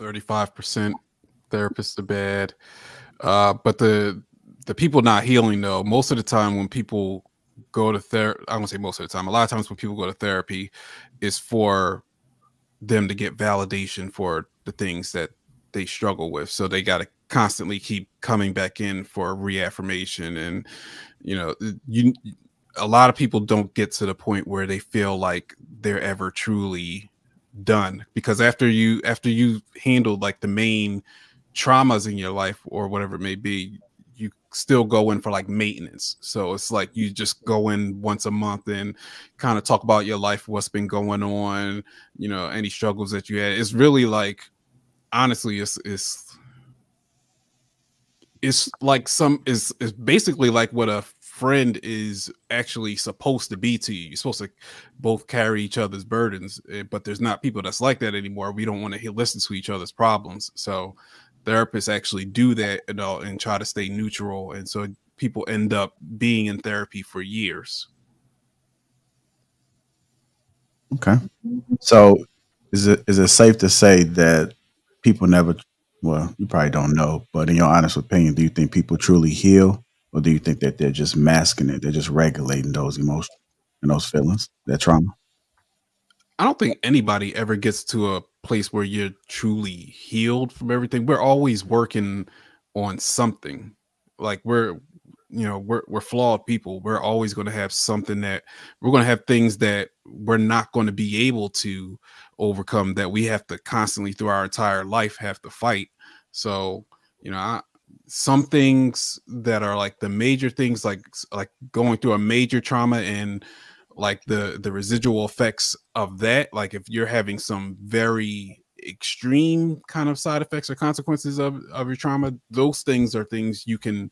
35% therapists are bad. But the people not healing though, most of the time when people go to therapy, I don't say most of the time, a lot of times when people go to therapy is for them to get validation for the things that they struggle with. So they got to constantly keep coming back in for reaffirmation. And, you know, a lot of people don't get to the point where they feel like they're ever truly done, because after you handled like the main traumas in your life or whatever it may be, you still go in for like maintenance. So it's like you just go in once a month and kind of talk about your life, what's been going on, you know, any struggles that you had. It's really like, honestly, it's like it's basically like what a friend is actually supposed to be to you. You're supposed to both carry each other's burdens, but there's not people that's like that anymore. We don't want to listen to each other's problems. So therapists actually do that, you know, and try to stay neutral. And so people end up being in therapy for years. Okay. So is it safe to say that people never, well, you probably don't know, but in your honest opinion, do you think people truly heal, or do you think that they're just masking it? They're just regulating those emotions and those feelings, that trauma? I don't think anybody ever gets to a place where you're truly healed from everything. We're always working on something. Like we're flawed people. We're always going to have something that we're going to have things that we're not going to be able to overcome, that we have to constantly through our entire life have to fight. So, you know, some things that are like the major things, like going through a major trauma and like the residual effects of that, like if you're having some very extreme kind of side effects or consequences of your trauma, those things are things you can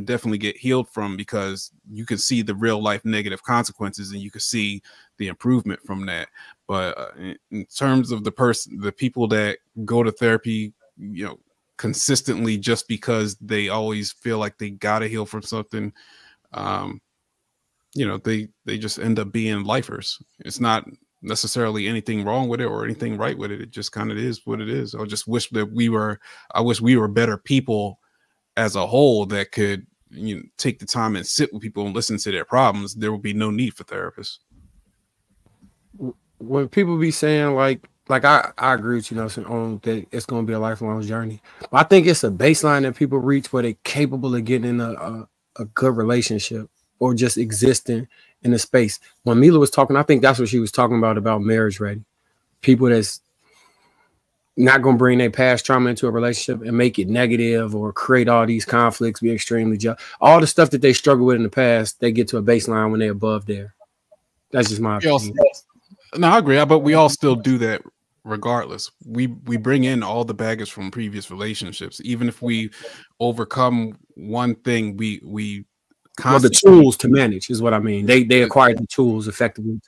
definitely get healed from, because you can see the real life negative consequences and you can see the improvement from that. But in terms of the people that go to therapy, you know, consistently just because they always feel like they gotta heal from something, you know, they just end up being lifers. It's not necessarily anything wrong with it or anything right with it. It just kind of is what it is. I just wish that I wish we were better people as a whole that could, you know, take the time and sit with people and listen to their problems. There would be no need for therapists. When people be saying like I agree with you, know, on that it's going to be a lifelong journey. But I think it's a baseline that people reach where they're capable of getting in a good relationship or just existing in a space. When Mila was talking, I think that's what she was talking about marriage ready. People that's not going to bring their past trauma into a relationship and make it negative or create all these conflicts, be extremely jealous. All the stuff that they struggle with in the past, they get to a baseline when they're above there. That's just my opinion. No, I agree, but we all still do that regardless. We bring in all the baggage from previous relationships. Even if we overcome one thing, we the tools to manage is what I mean. They acquire the tools effectively.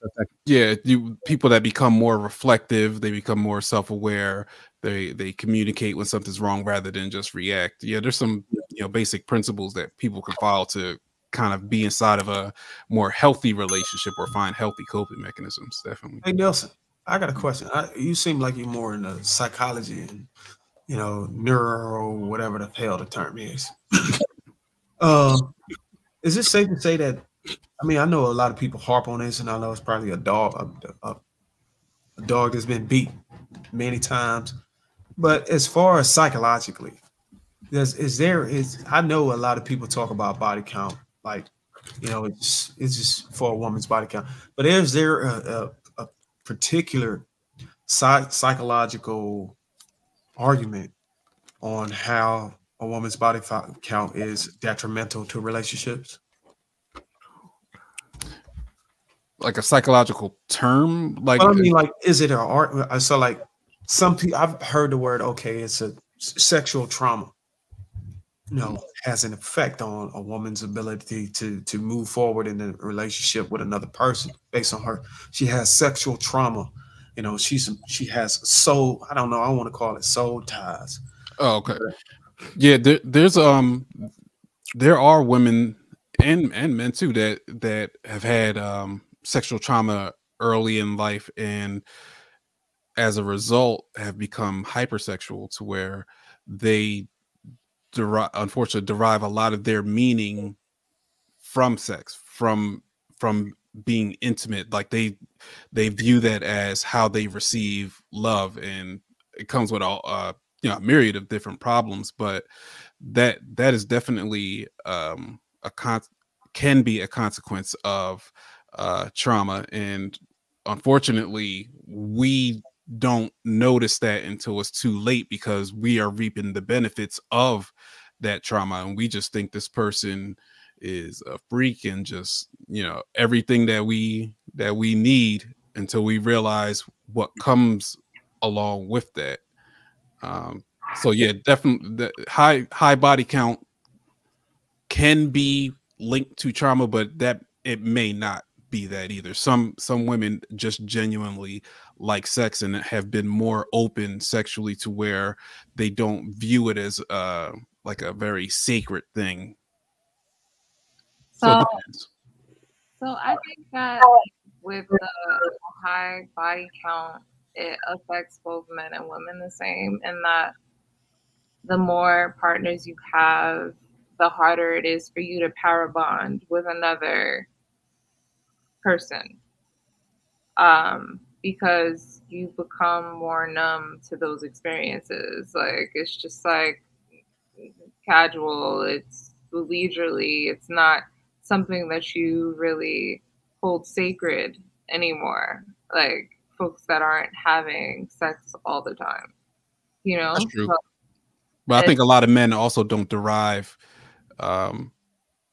Yeah, people that become more reflective, they become more self-aware. They communicate when something's wrong rather than just react. Yeah, there's some, you know, basic principles that people can follow to kind of be inside of a more healthy relationship or find healthy coping mechanisms. Definitely. Hey Nelson, I got a question. You seem like you're more in the psychology and, you know, neuro, whatever the hell the term is. Is it safe to say that? I mean, I know a lot of people harp on this, and I know it's probably a dog that's been beat many times. But as far as psychologically, I know a lot of people talk about body count, like, you know, it's just for a woman's body count. But is there a particular psychological argument on how a woman's body count is detrimental to relationships? Like a psychological term? Like, well, I mean, like, is it an art? So, like, some people, I've heard the word, okay, it's a sexual trauma, you know, has an effect on a woman's ability to move forward in a relationship with another person based on her. She has sexual trauma. You know, she has soul, I don't know, I want to call it soul ties. Oh, okay. Yeah, there are women and men too that have had sexual trauma early in life, and as a result have become hypersexual to where they unfortunately derive a lot of their meaning from sex, from being intimate. Like they view that as how they receive love, and it comes with all a myriad of different problems. But that is definitely can be a consequence of trauma, and unfortunately we don't notice that until it's too late, because we are reaping the benefits of that trauma, and we just think this person is a freak and just everything that we need, until we realize what comes along with that. So yeah, definitely the high body count can be linked to trauma, but that it may not be that either. Some women just genuinely like sex and have been more open sexually to where they don't view it as like a very sacred thing. So it depends. So I think that with the high body count, it affects both men and women the same, and that the more partners you have, the harder it is for you to power bond with another person, because you become more numb to those experiences. Like, it's just like casual, it's leisurely, it's not something that you really hold sacred anymore, like folks that aren't having sex all the time, That's true. But I think a lot of men also don't derive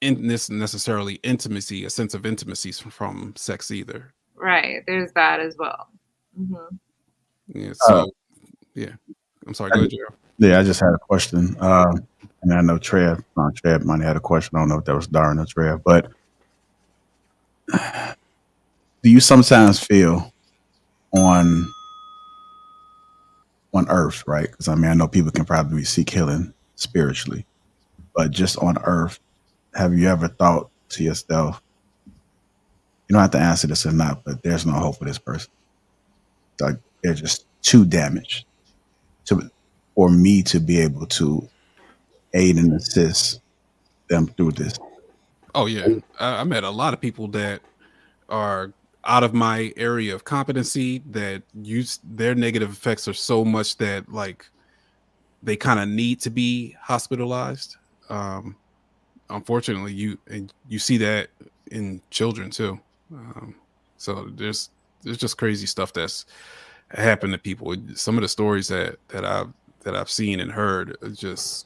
in this necessarily intimacy, a sense of intimacy from sex either. Right, there's that as well. Yeah, so yeah, I'm sorry, go ahead, Gerald. Yeah, I just had a question. And I know Trev might have had a question. I don't know if that was Darren or Trev, but do you sometimes feel on Earth, right? Because I mean, I know people can probably seek healing spiritually, but just on Earth, have you ever thought to yourself, you don't have to answer this or not, but there's no hope for this person. Like, they're just too damaged for me to be able to aid and assist them through this. Oh yeah, I met a lot of people that are out of my area of competency that their negative effects are so much that like they kind of need to be hospitalized. Unfortunately, you see that in children too. So there's just crazy stuff that's happened to people. Some of the stories that I've seen and heard, just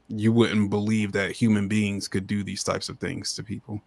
you wouldn't believe that human beings could do these types of things to people.